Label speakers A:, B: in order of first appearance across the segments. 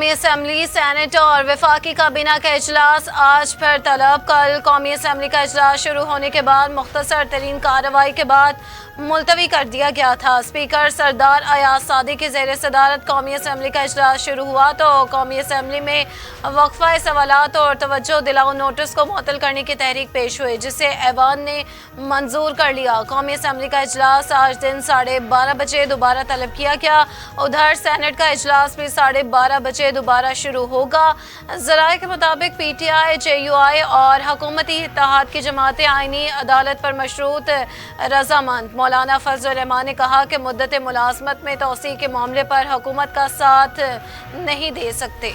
A: कौमी assembly, senate और वफाकी काबीना का इजलास आज फिर तलब। कल कौमी असम्बली का इजलास शुरू होने के बाद मुख्तसर तरीन कार्रवाई के बाद मुलतवी कर दिया गया था। स्पीकर सरदार अयाज सादी की ज़ेर सदारत कौमी असम्बली का इजलास शुरू हुआ तो कौमी असम्बली में वक्फा सवालात और तवज्जो दिलाओ नोटिस को मुअत्तल करने की तहरीक पेश हुई, जिसे ऐवान ने मंजूर कर लिया। कौमी असम्बली का इजलास आज दिन 12:30 बजे दोबारा तलब किया गया। उधर सेनेट का इजलास भी 12:30 बजे दोबारा शुरू होगा। ज़राए के मुताबिक PTI, JUI और हुकूमती इत्तेहाद की जमातें आईनी अदालत पर मशरूत रजामंद। मौलाना फजल रहमान ने कहा कि मुद्दत मुलाजमत में तोसी के मामले पर हुकूमत का साथ नहीं दे सकते।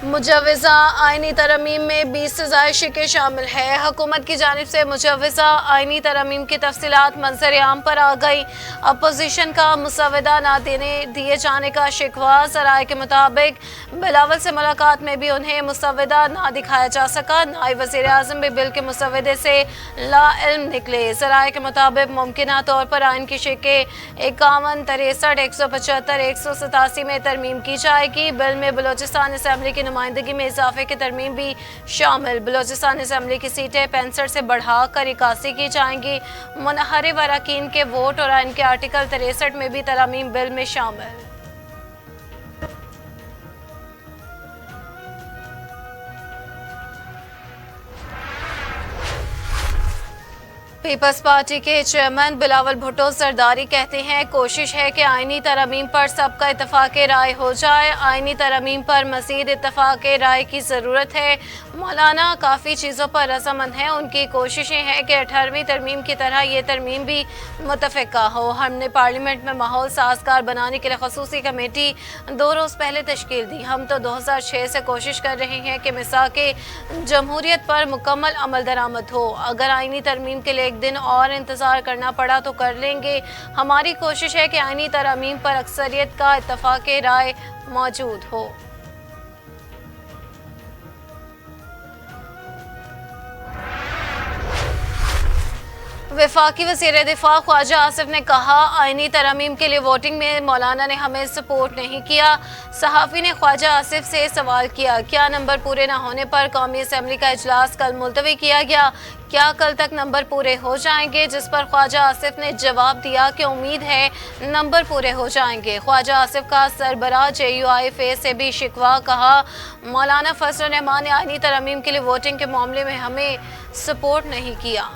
A: मुजव्वज़ा आइनी तरमीम में 20 से ज़ायद शिकें शामिल है। हुकूमत की जानिब से मुजव्वज़ा आइनी तरमीम की तफसीलात मंजर आम पर आ गई। अपोजिशन का मुसवदा ना दिए जाने का शिकवा। ज़राए के मुताबिक बिलावल से मुलाकात में भी उन्हें मुसवदा ना दिखाया जा सका। नायब वज़ीर आज़म भी बिल के मुसवदे से लाइल्म निकले। ज़राए के मुताबिक मुमकिना तौर पर आइन की शिकें 51, 63, 175, 187 में तरमीम की जाएगी। बिल में बलोचिस्तान असम्बली की नुमाइंदगी में इजाफे की तरमीम भी शामिल। बलोचिस्तान असम्बली की सीटें 65 से बढ़ाकर 81 की जाएंगी। मुनहरिफ अरकान के वोट और आइन के आर्टिकल 63 में भी तरमीम बिल में शामिल। पीपल्स पार्टी के चेयरमैन बिलावल भुट्टो जरदारी कहते हैं, कोशिश है कि आइनी तरमीम पर सबका इत्तफाक राय हो जाए। आइनी तरमीम पर मज़ीद इत्तफाक राय की ज़रूरत है। मौलाना काफ़ी चीज़ों पर रजामंद हैं। उनकी कोशिशें हैं कि 18वीं तरमीम की तरह ये तरमीम भी मुतफ़िका हो। हमने पार्लियामेंट में माहौल साजगार बनाने के लिए खसूसी कमेटी 2 रोज़ पहले तश्कील दी। हम तो 2006 से कोशिश कर रहे हैं कि मिसाक़ जमहूरियत पर मुकम्मल अमल दरामद हो। अगर आइनी तरमीम के लिए एक दिन और इंतज़ार करना पड़ा तो कर लेंगे। हमारी कोशिश है कि आइनी तरमीम पर अक्सरियत का इत्तफाक राय मौजूद हो। वफाकी वज़ीर दिफा ख्वाजा आसिफ ने कहा, आइनी तरमीम के लिए वोटिंग में मौलाना ने हमें सपोर्ट नहीं किया। सहाफ़ी ने ख्वाजा आसिफ से सवाल किया, क्या नंबर पूरे न होने पर कौमी असम्बली का इजलास कल मुलतवी किया गया? क्या कल तक नंबर पूरे हो जाएंगे? जिस पर ख्वाजा आसिफ ने जवाब दिया कि उम्मीद है नंबर पूरे हो जाएंगे। ख्वाजा आसिफ का सरबराह JUI से भी शिकवा। कहा, मौलाना फजल रहमान ने आइनी तरमीम के लिए वोटिंग के मामले में हमें सपोर्ट नहीं किया।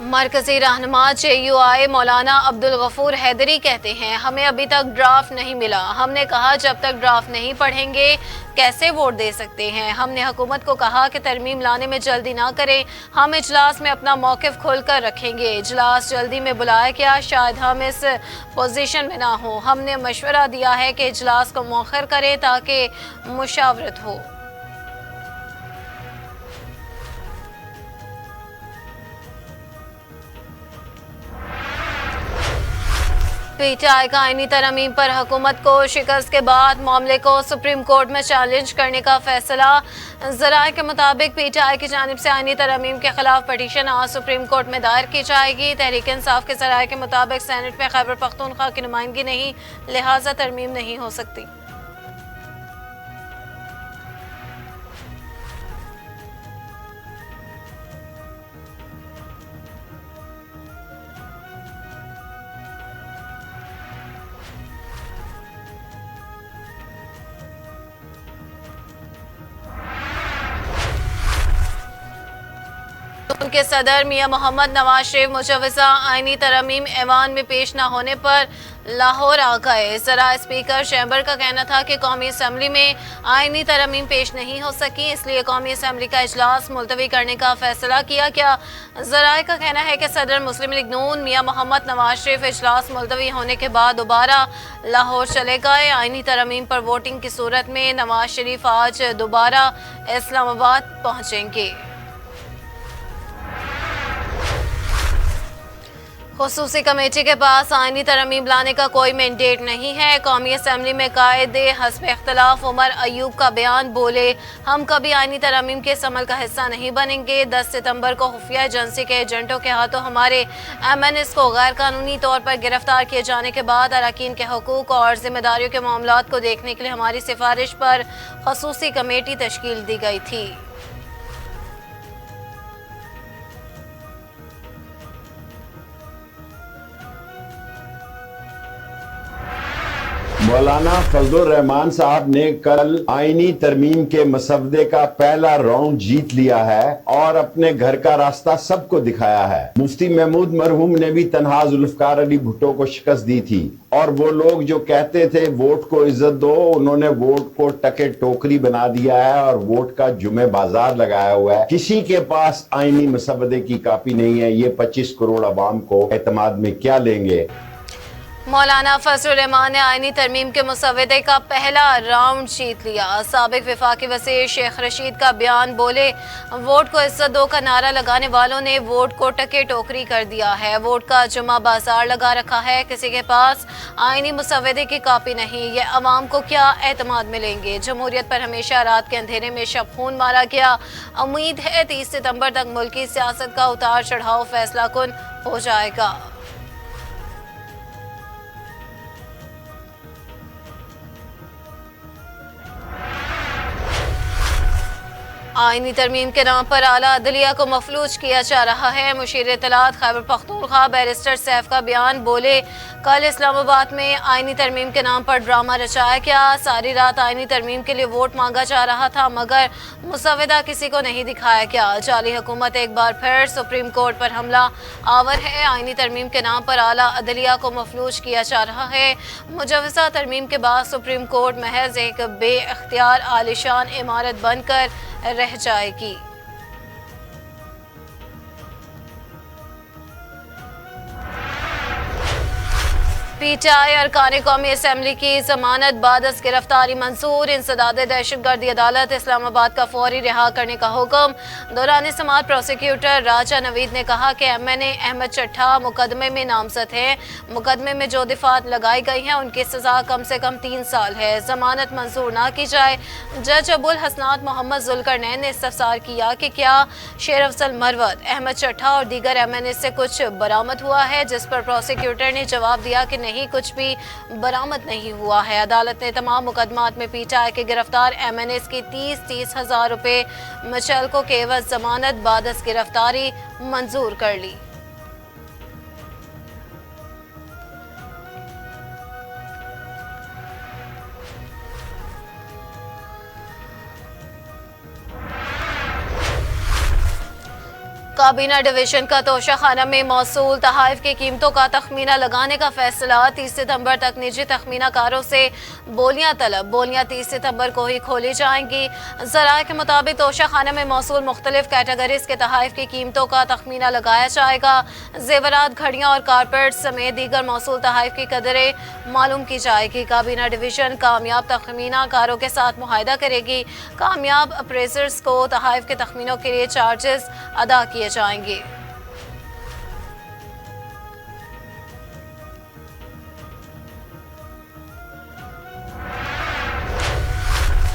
A: मरकजी रहनुमा JUI मौलाना अब्दुल गफूर हैदरी कहते हैं, हमें अभी तक ड्राफ्ट नहीं मिला। हमने कहा जब तक ड्राफ्ट नहीं पढ़ेंगे कैसे वोट दे सकते हैं। हमने हुकूमत को कहा कि तरमीम लाने में जल्दी ना करें। हम इजलास में अपना मौक़िफ़ खोल कर रखेंगे। इजलास जल्दी में बुलाया गया, शायद हम इस पोजीशन में ना हो। हमने मशवरा दिया है कि इजलास को मौखर करें ताकि मुशावरत हो। PTI का आइनी तरमीम पर हुकूमत को शिकस्त के बाद मामले को सुप्रीम कोर्ट में चैलेंज करने का फैसला। ज़राए के मुताबिक PTI की जानिब से आइनी तरमीम के खिलाफ पटिशन आज सुप्रीम कोर्ट में दायर की जाएगी। तहरीक इंसाफ के ज़राए के मुताबिक सेनेट में खैबर पख्तूनख्वा की नुमाइंदगी नहीं, लिहाजा तरमीम नहीं हो सकती। उनके सदर मियां मोहम्मद नवाज शरीफ मुजव्वज़ा आइनी तरमीम ऐवान में पेश न होने पर लाहौर आ गए। ज़रा स्पीकर चैम्बर का कहना था कि कौमी असम्बली में आइनी तरमीम पेश नहीं हो सकी, इसलिए कौमी असम्बली का इजलास मुलतवी करने का फैसला किया गया। ज़राए का कहना है कि सदर मुस्लिम लीग नून मियां मोहम्मद नवाज शरीफ इजलास मुलतवी होने के बाद दोबारा लाहौर चले गए। आइनी तरमीम पर वोटिंग की सूरत में नवाज शरीफ आज दोबारा इस्लामाबाद पहुँचेंगे। खुसूसी कमेटी के पास आईनी तरमीम लाने का कोई मैंडेट नहीं है। कौमी असम्बली में कायदे हस्ब इख्तलाफ उमर अयूब का बयान, बोले हम कभी आईनी तरमीम के इस अमल का हिस्सा नहीं बनेंगे। 10 सितंबर को खुफिया एजेंसी के एजेंटों के हाथों हमारे MNS को गैर कानूनी तौर पर गिरफ्तार किए जाने के बाद अरकान के हकूक और जिम्मेदारियों के मामलात को देखने के लिए हमारी सिफारिश पर खुसूसी कमेटी तश्कील दी गई थी।
B: मौलाना फजलुर रहमान साहब ने कल आईनी तरमीम के मसवदे का पहला राउंड जीत लिया है और अपने घर का रास्ता सबको दिखाया है। मुफ्ती महमूद मरहूम ने भी तन्हा जुल्फकार अली भुट्टो को शिकस्त दी थी और वो लोग जो कहते थे वोट को इज्जत दो, उन्होंने वोट को टके टोकरी बना दिया है और वोट का जुमे बाजार लगाया हुआ है। किसी के पास आईनी मसवदे की कापी नहीं है। ये 25 करोड़ अवाम को एतमाद में क्या लेंगे।
A: मौलाना फजलुर रहमान ने आईनी तरमीम के मुसवदे का पहला राउंड जीत लिया। साबिक वफाकी वज़ीर शेख रशीद का बयान, बोले वोट को इज्जत दो का नारा लगाने वालों ने वोट को टके टोकरी कर दिया है। वोट का जुमा बाजार लगा रखा है। किसी के पास आईनी मुसवदे की कापी नहीं। ये अवाम को क्या एतमाद मिलेंगे। जमहूरियत पर हमेशा रात के अंधेरे में शब खून मारा गया। उम्मीद है 30 सितंबर तक मुल्की सियासत का उतार चढ़ाव फैसला कुन हो जाएगा। आईनी तरमीम के नाम पर आला अदलिया को मफलूज किया जा रहा है। मुशीर इत्तलात खैबर पख्तूनख्वा बैरिस्टर सैफ का बयान, बोले कल इस्लामाबाद में आईनी तरमीम के नाम पर ड्रामा रचाया गया। सारी रात आईनी तरमीम के लिए वोट मांगा जा रहा था मगर मुसवदा किसी को नहीं दिखाया गया। जाली हुकूमत एक बार फिर सुप्रीम कोर्ट पर हमला आवर है। आईनी तरमीम के नाम पर आला अदलिया को मफलूज किया जा रहा है। मुजवजा तरमीम के बाद सुप्रीम कोर्ट महज एक बेअख्तियार आलिशान इमारत बनकर रह जाएगी। पीटीआई अरकान कौमी असम्बली की जमानत बादस गिरफ्तारी मंजूर। इंसदाद दहशतगर्दी अदालत इस्लामाबाद का फौरी रिहा करने का हुक्म। दौरान समाअत प्रोसिक्यूटर राजा नवीद ने कहा कि MNA अहमद चट्ठा मुकदमे में नामजद है। मुकदमे में जो दिफात लगाई गई हैं उनकी सजा कम से कम 3 साल है। जमानत मंजूर ना की जाए। जज अबुल हसनात मोहम्मद जुल्करनैन ने इस्तफसार किया कि क्या शेर अफजल मरवत, अहमद चट्ठा और दीगर MNA से कुछ बरामद हुआ है, जिस पर प्रोसिक्यूटर ने जवाब दिया कि नहीं, कुछ भी बरामद नहीं हुआ है। अदालत ने तमाम मुकदमात में पीटीआई के गिरफ्तार MNAs की 30-30 हजार रुपए मुचलकों के एवज जमानत बादस गिरफ्तारी मंजूर कर ली। काबीना डिवीजन का तोशाखाना में मौसूल तहाइफ की कीमतों का तखमीना लगाने का फैसला। 30 सितंबर तक निजी तखमीना कारों से बोलियां तलब। बोलियां 30 सितंबर को ही खोली जाएंगी। ज़राए के मुताबिक तोशाखाना में मौसूल मुख्तलिफ कैटेगरीज के तहाइफ की कीमतों का तखमीना लगाया जाएगा। जेवरात, घड़ियाँ और कारपेट समेत दीगर मौसूल तहाइफ की कदरें मालूम की जाएगी। काबीना डिवीजन कामयाब तखमीना कारों के साथ मुआहदा करेगी। कामयाब अप्रेजर्स को तहाइफ के तखमीनों के लिए चार्जेस अदा किए जाएंगे।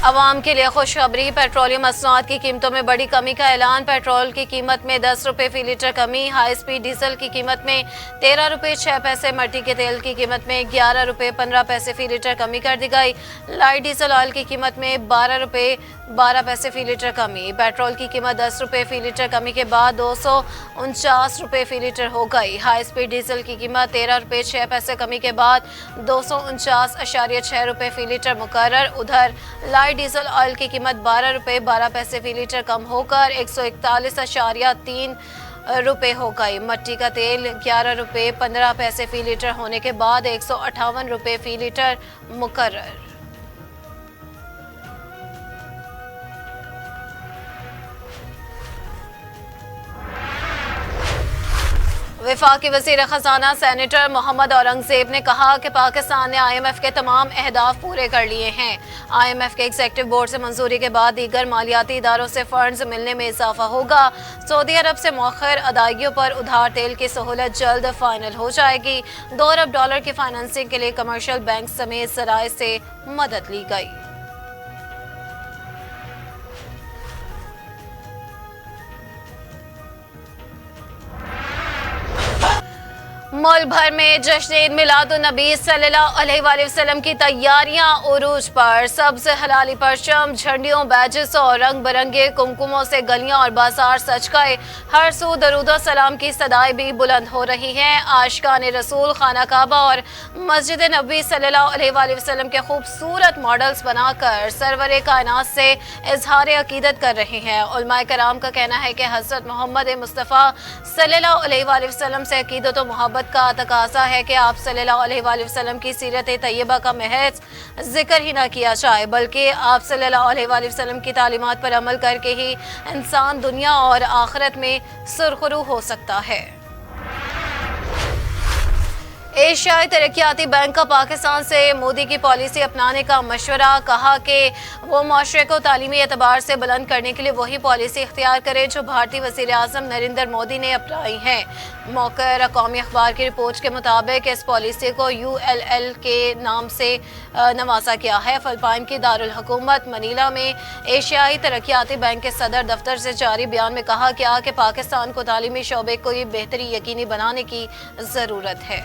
A: अवाम के लिए खुशखबरी। पेट्रोलियम मसनूआत की कीमतों में बड़ी कमी का ऐलान। पेट्रोल की कीमत में 10 रुपये फी लीटर कमी। हाई स्पीड डीजल की कीमत में 13 रुपये 6 पैसे। मट्टी के तेल की कीमत में 11 रुपये 15 पैसे फी लीटर कमी कर दी गई। लाइट डीजल ऑयल की कीमत में 12 रुपये 12 पैसे फी लीटर कमी। पेट्रोल की कीमत 10 रुपये फी लीटर कमी के बाद 249 रुपये फी लीटर हो गई। हाई स्पीड डीजल की कीमत 13 रुपये 6 पैसे कमी के बाद 249.6 रुपये फी लीटर मुकर्रर। उधर लाइट डीजल ऑयल की कीमत 12 रुपये 12 पैसे फी लीटर कम होकर 141.3 रुपये हो गई। मट्टी का तेल 11 रुपये 15 पैसे फी लीटर होने के बाद 158 रुपये फी लीटर मुकर्रर। वफाकी वज़ीर ख़ज़ाना सेनेटर मोहम्मद औरंगज़ेब ने कहा कि पाकिस्तान ने IMF के तमाम अहदाफ पूरे कर लिए हैं। IMF के एग्जीक्यूटिव बोर्ड से मंजूरी के बाद दीगर मालियाती इदारों से फंड्स मिलने में इजाफा होगा। सऊदी अरब से मौखर अदायगियों पर उधार तेल की सहूलत जल्द फाइनल हो जाएगी। $2 अरब की फाइनेंसिंग के लिए कमर्शियल बैंक समेत ज़राए से मदद ली गई। मुल्क भर में जश्न ईद मिलादुन्नबी सल्लल्लाहु अलैहि वसल्लम की तैयारियां उरूज पर। सब्ज हलाली परचम, झंडियों, बैजेस और रंग बिरंगे कुमकुमों से गलियां और बाजार सज गए। हर सू दरूद और सलाम की सदाएं भी बुलंद हो रही हैं। आशिकान रसूल खाना काबा और मस्जिद नबी सल्लल्लाहु अलैहि वसल्लम के खूबसूरत मॉडल्स बनाकर सरवर कायनात से इजहार अकीदत कर रहे हैं। उलमाए कराम का कहना है कि हज़रत मोहम्मद मुस्तफ़ा सल्लल्लाहु अलैहि वसल्लम से अकीदत और मोहब्बत का तकाज़ा है कि आप सल्लल्लाहु अलैहि वसल्लम की सीरत तैयबा का महज जिक्र ही न किया जाए, बल्कि आप सल्लल्लाहु अलैहि वसल्लम की तालीमात पर अमल करके ही इंसान दुनिया और आखिरत में सुरखरू हो सकता है। एशियाई तरक्याती बैंक का पाकिस्तान से मोदी की पॉलिसी अपनाने का मशवरा। कहा कि वो माशरे को तालीमी एतबार से बुलंद करने के लिए वही पॉलिसी इख्तियार करे जो भारतीय वज़ीर आज़म नरेंद्र मोदी ने अपनाई है। मौक़िर कौमी अखबार की रिपोर्ट के मुताबिक इस पॉलिसी को ULL के नाम से नवाजा गया है। फिलिपाइन की दारुल हुकूमत मनीला में एशियाई तरक्याती बैंक के सदर दफ्तर से जारी बयान में कहा गया कि पाकिस्तान को तालीमी शोबे को ये बेहतरी यकीनी बनाने की ज़रूरत है।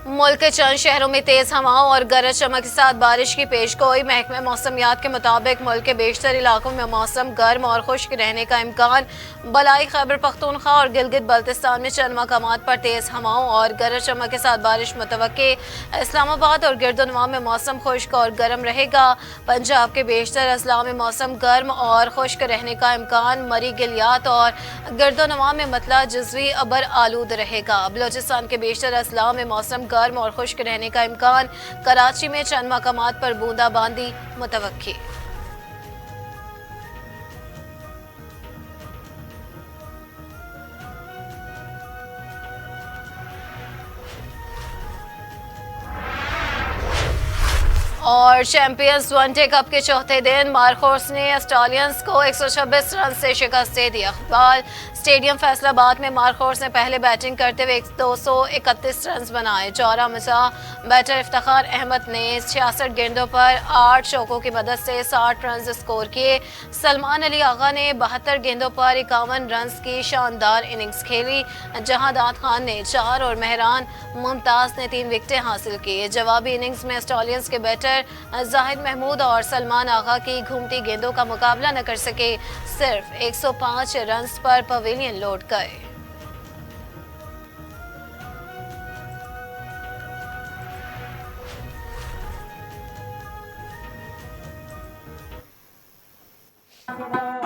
A: मुल्क के चंद शहरों में तेज हवाओं और गरज चमक के साथ बारिश की पेशगोई। महकमे मौसमियात के मुताबिक मुल्क के बेशतर इलाकों में मौसम गर्म और खुश्क रहने का इम्कान। बलाई खैबर पख्तूनख्वा और गिलगित बल्तिस्तान में चंद मकामात पर तेज हवाओं और गरज चमक के साथ बारिश मुतवक्के। इस्लामाबाद और गिरदुनवा में मौसम खुश्क और गर्म रहेगा। पंजाब के बेशतर अजला में मौसम गर्म और खुश्क रहने का इम्कान। मरी गिलियात और गिरदुनवा में मतला जज़वी अबर आलूद रहेगा। बलोचिस्तान के बेशतर अजला में मौसम गर्म और खुश्क रहने का इम्कान। कराची में चंद मकामात पर बूंदाबांदी मुतवक्की। और चैंपियंस वनडे कप के चौथे दिन मार्कोस ने ऑस्ट्रेलियंस को 126 रन से शिकस्त दे दी। इकबाल स्टेडियम फैसलाबाद में मार्कोस ने पहले बैटिंग करते हुए 231 रन बनाए। चौरा मिसा बैटर इफ्तिखार अहमद ने 66 गेंदों पर 8 चौकों की मदद से 60 रन स्कोर किए। सलमान अली आगा ने 72 गेंदों पर 51 रन की शानदार इनिंग्स खेली, जहां दाद खान ने 4 और मेहरान मुमताज ने 3 विकेटें हासिल की। जवाबी इनिंग्स में ऑस्ट्रेलियंस के बैटर जाहिद महमूद और सलमान आगा की घूमती गेंदों का मुकाबला न कर सके। सिर्फ 105 रन पर पवेलियन लौट गए।
C: Bye.